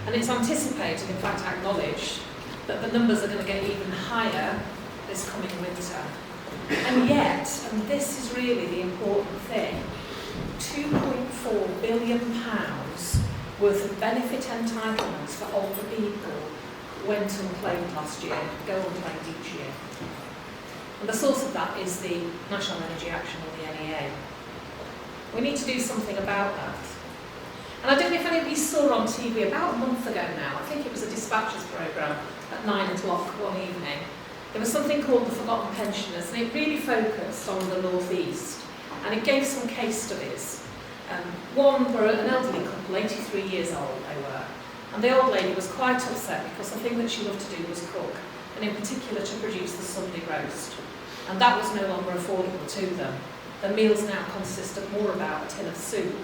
And it's anticipated, in fact acknowledged, that the numbers are going to get even higher this coming winter. And yet, and this is really the important thing, £2.4 billion worth of benefit entitlements for older people went unclaimed last year, go unclaimed each year. And the source of that is the National Energy Action, or the NEA. We need to do something about that. And I don't know if any of you saw on TV about a month ago now, I think it was a dispatches programme at 9 o'clock one evening. There was something called the Forgotten Pensioners, and it really focused on the North East. And it gave some case studies. One were an elderly couple, 83 years old they were. And the old lady was quite upset because the thing that she loved to do was cook, and in particular to produce the Sunday roast. And that was no longer affordable to them. Their meals now consist of more about a tin of soup.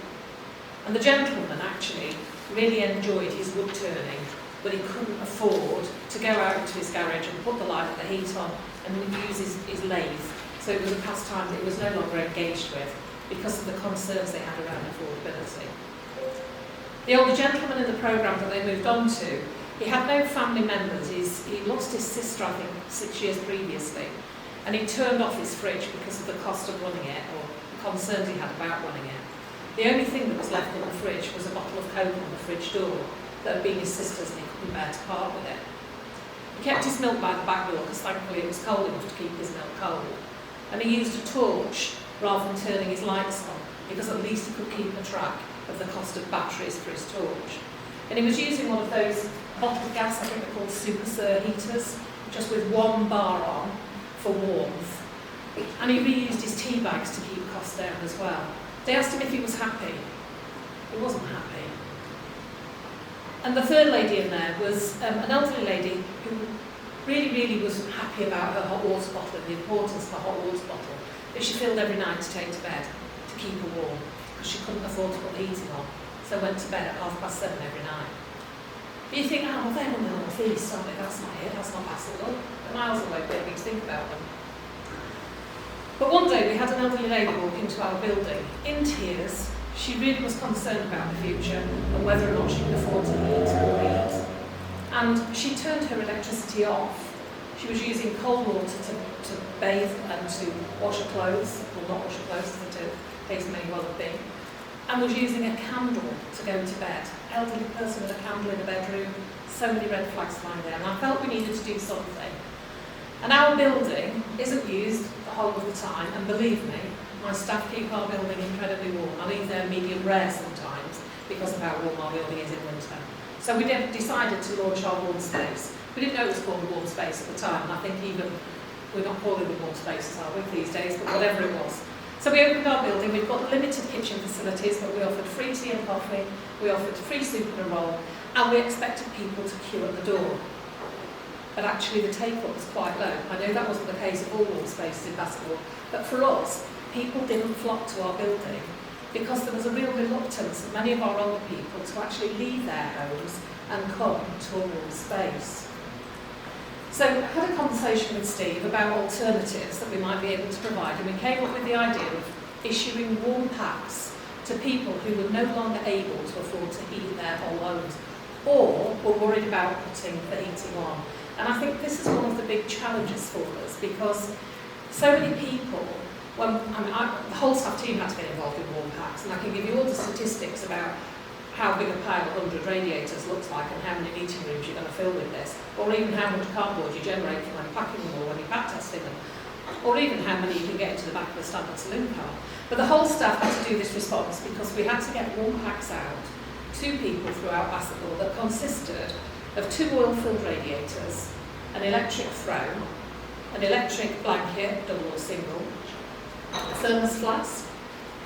And the gentleman actually really enjoyed his wood turning, but he couldn't afford to go out into his garage and put the light of the heat on and use his lathe. So it was a pastime that he was no longer engaged with because of the concerns they had around affordability. The older gentleman in the programme that they moved on to, he had no family members. He lost his sister, I think, 6 years previously, and he turned off his fridge because of the cost of running it, or the concerns he had about running it. The only thing that was left in the fridge was a bottle of Coke on the fridge door that had been his sister's, and he couldn't bear to part with it. He kept his milk by the back door because thankfully it was cold enough to keep his milk cold. And he used a torch rather than turning his lights on, because at least he could keep a track of the cost of batteries for his torch. And he was using one of those bottled gas, I think they're called Super Sir heaters, just with one bar on for warmth. And he reused his tea bags to keep costs down as well. They asked him if he was happy. He wasn't happy. And the third lady in there was an elderly lady who really was happy about her hot water bottle and the importance of a hot water bottle that she filled every night to take to bed to keep her warm, because she couldn't afford to put the heating on, so went to bed at 7:30 every night. But you think, oh, well, they're on the North East, aren't they? That's not here, that's not Bassetlaw. They're miles away, but we need to think about them. But one day we had an elderly lady walk into our building in tears. She really was concerned about the future and whether or not she could afford to heat or heat. And she turned her electricity off. She was using cold water to bathe and to wash her clothes, well, not wash her clothes, as the case may well have been, and was using a candle to go to bed. Elderly person with a candle in a bedroom, so many red flags lying there, and I felt we needed to do something. And our building isn't used the whole of the time, and believe me, my staff keep our building incredibly warm. I leave there medium rare sometimes because of how warm our building is in winter. So we decided to launch our warm space. We didn't know it was called a warm space at the time, and I think even we're not calling them warm spaces, are we, these days, but whatever it was. So we opened our building. We've got limited kitchen facilities, but we offered free tea and coffee, we offered free soup and a roll, and we expected people to queue at the door. But actually the take-up was quite low. I know that wasn't the case of all warm spaces in Bassetlaw, but for us, people didn't flock to our building because there was a real reluctance of many of our older people to actually leave their homes and come to a warm space. So I had a conversation with Steve about alternatives that we might be able to provide, and we came up with the idea of issuing warm packs to people who were no longer able to afford to heat their whole homes or were worried about putting the heating on. And I think this is one of the big challenges for us, because so many people, the whole staff team had to get involved in warm packs, and I can give you all the statistics about how big a pile 100 radiators looks like and how many meeting rooms you're going to fill with this, or even how much cardboard you generate from unpacking them or when you're back testing them, or even how many you can get into the back of a standard saloon car. But the whole staff had to do this response because we had to get warm packs out to people throughout Bassetlaw that consisted of 2 oil-filled radiators, an electric throne, an electric blanket, double or single, a thermos flask,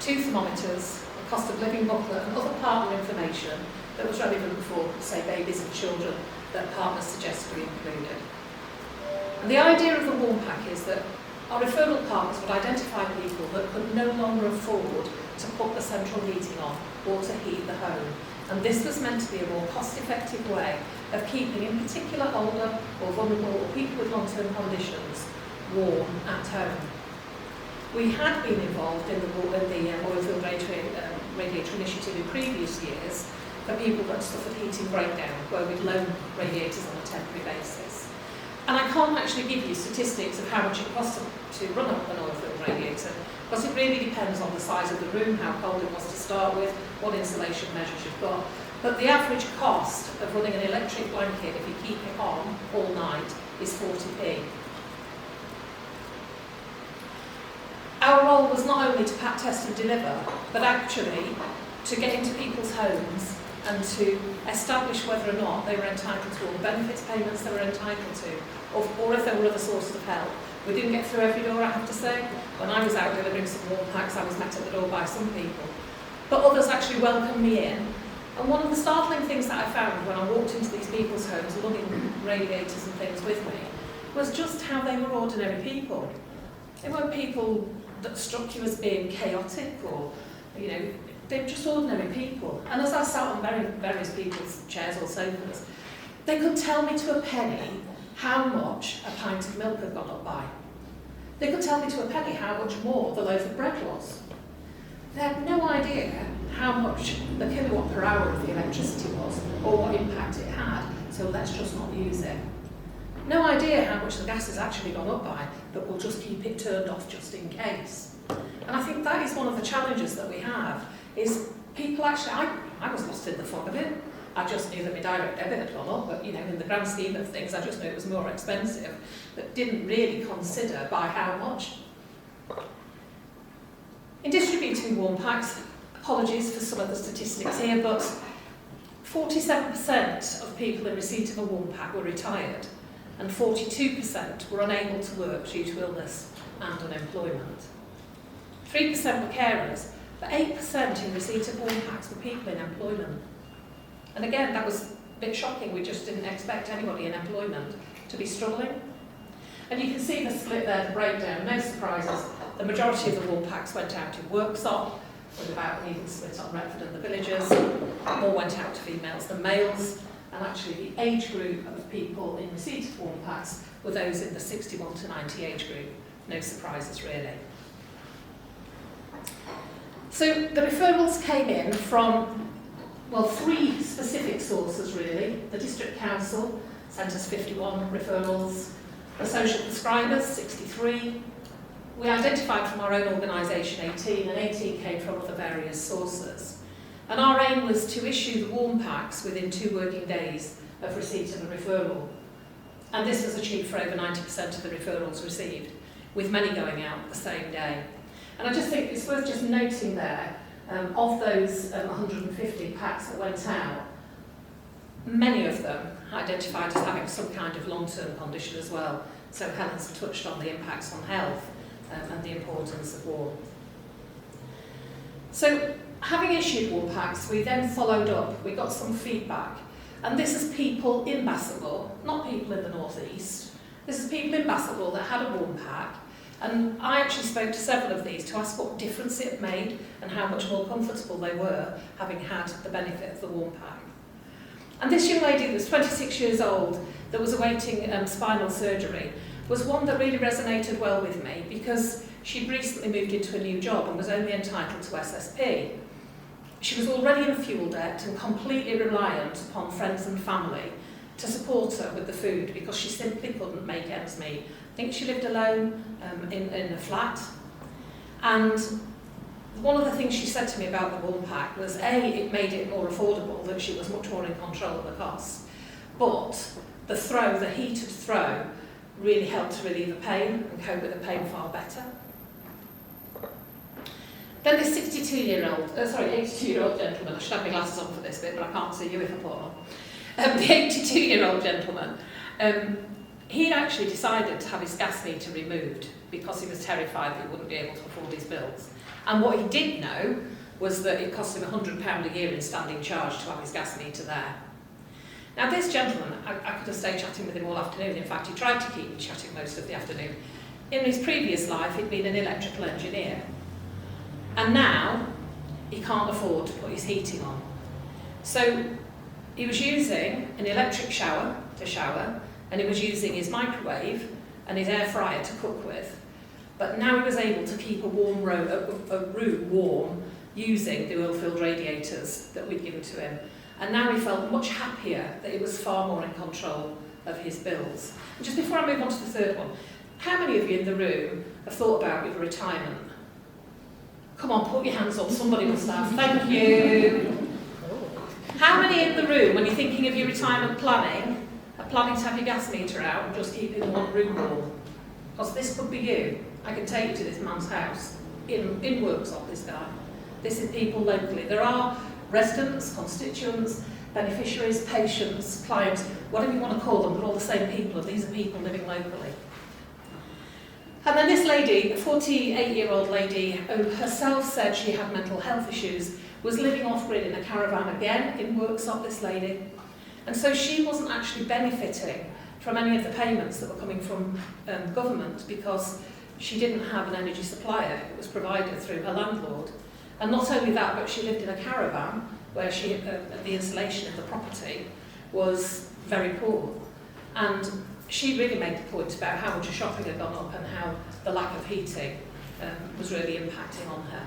2 thermometers, a cost of living booklet and other partner information that was relevant for, say, babies and children that partners suggest to be included. And the idea of the warm pack is that our referral partners would identify people that could no longer afford to put the central heating on or to heat the home. And this was meant to be a more cost-effective way of keeping, in particular, older or vulnerable or people with long-term conditions warm at home. We had been involved in the oil-filled radiator initiative in previous years, for people that suffered heating breakdown, where we'd loan radiators on a temporary basis. And I can't actually give you statistics of how much it costs to run up an oil-filled radiator, because it really depends on the size of the room, how cold it was to start with, what insulation measures you've got. But the average cost of running an electric blanket, if you keep it on all night, is 40p. Our role was not only to pack, test and deliver, but actually to get into people's homes and to establish whether or not they were entitled to all the benefits payments they were entitled to, or if there were other sources of help. We didn't get through every door, I have to say. When I was out delivering some warm packs, I was met at the door by some people. But others actually welcomed me in. And one of the startling things that I found when I walked into these people's homes, lugging radiators and things with me, was just how they were ordinary people. They weren't people that struck you as being chaotic or, you know, they were just ordinary people. And as I sat on various people's chairs or sofas, they could tell me to a penny how much a pint of milk had gone up by. They could tell me to a penny how much more the loaf of bread was. They had no idea how much the kilowatt per hour of the electricity was or what impact it had, so let's just not use it. No idea how much the gas has actually gone up by, but we'll just keep it turned off just in case. And I think that is one of the challenges that we have, is people actually, I was lost in the fog of it. I just knew that my direct debit had gone up, but you know, in the grand scheme of things, I just knew it was more expensive, but didn't really consider by how much. In distributing warm packs, apologies for some of the statistics here, but 47% of people in receipt of a warm pack were retired, and 42% were unable to work due to illness and unemployment. 3% were carers, but 8% in receipt of warm packs were people in employment. And again, that was a bit shocking. We just didn't expect anybody in employment to be struggling. And you can see the split there, the breakdown, no surprises. The majority of the warm packs went out in Worksop, with about an even split on Retford and the Villagers. More went out to females than males. And actually the age group of people in receipt of warm packs were those in the 61 to 90 age group. No surprises really. So the referrals came in from, well, 3 specific sources really. The District Council sent us 51 referrals, the social prescribers 63. We identified from our own organisation 18, and 18 came from other various sources. And our aim was to issue the warm packs within 2 working days of receipt of a referral. And this was achieved for over 90% of the referrals received, with many going out the same day. And I just think it's worth just noting there, of those 150 packs that went out, many of them identified as having some kind of long-term condition as well. So Helen's touched on the impacts on health and the importance of warm. So having issued warm packs, we then followed up. We got some feedback. And this is people in Bassetlaw, not people in the North East. This is people in Bassetlaw that had a warm pack. And I actually spoke to several of these to ask what difference it made and how much more comfortable they were having had the benefit of the warm pack. And this young lady that was 26 years old that was awaiting spinal surgery was one that really resonated well with me, because she'd recently moved into a new job and was only entitled to SSP. She was already in fuel debt and completely reliant upon friends and family to support her with the food, because she simply couldn't make ends meet. I think she lived alone in a flat. And one of the things she said to me about the warm pack was, A, it made it more affordable, that she was much more in control of the costs, but the heated throw, really helped to relieve the pain and cope with the pain far better. Then this 82-year-old gentleman, I should have my glasses on for this bit, but I can't see you if I put on. The 82-year-old gentleman, he'd actually decided to have his gas meter removed because he was terrified that he wouldn't be able to afford his bills. And what he did know was that it cost him £100 a year in standing charge to have his gas meter there. Now this gentleman, I could have stayed chatting with him all afternoon. In fact, he tried to keep me chatting most of the afternoon. In his previous life, he'd been an electrical engineer. And now, he can't afford to put his heating on. So, he was using an electric shower to shower, and he was using his microwave and his air fryer to cook with. But now he was able to keep a room warm using the oil-filled radiators that we'd given to him. And now he felt much happier that he was far more in control of his bills. And just before I move on to the third one, how many of you in the room have thought about your retirement? Come on, put your hands up, somebody must have. Thank you. How many in the room, when you're thinking of your retirement planning, are planning to have your gas meter out and just keep it in one room wall? Because this could be you. I can take you to this man's house in Worksop, this guy. This is people locally. There are residents, constituents, beneficiaries, patients, clients, whatever you want to call them, they're all the same people, and these are people living locally. And then this lady, a 48-year-old lady, who herself said she had mental health issues, was living off-grid in a caravan again in Worksop, this lady. And so she wasn't actually benefiting from any of the payments that were coming from government because she didn't have an energy supplier. It was provided through her landlord. And not only that, but she lived in a caravan where the insulation of the property was very poor. And she really made the point about how much her shopping had gone up and how the lack of heating was really impacting on her.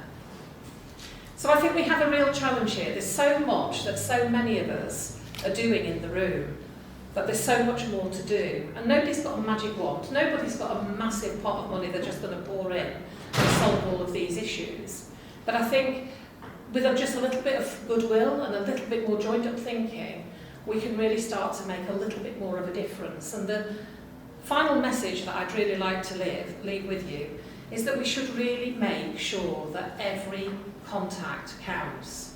So I think we have a real challenge here. There's so much that so many of us are doing in the room, but there's so much more to do. And nobody's got a magic wand. Nobody's got a massive pot of money they're just going to pour in and solve all of these issues. But I think with just a little bit of goodwill and a little bit more joined-up thinking, we can really start to make a little bit more of a difference. And the final message that I'd really like to leave with you is that we should really make sure that every contact counts.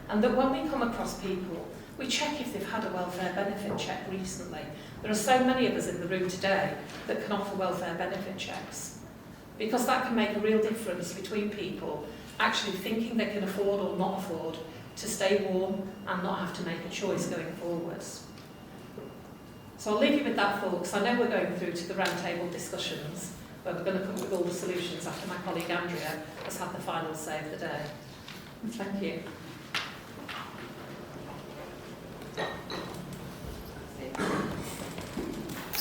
And that when we come across people, we check if they've had a welfare benefit check recently. There are so many of us in the room today that can offer welfare benefit checks, because that can make a real difference between people actually thinking they can afford or not afford to stay warm and not have to make a choice going forwards. So I'll leave you with that, folks. I know we're going through to the roundtable discussions, but we're going to come up with all the solutions after my colleague Andrea has had the final say of the day. Thank you.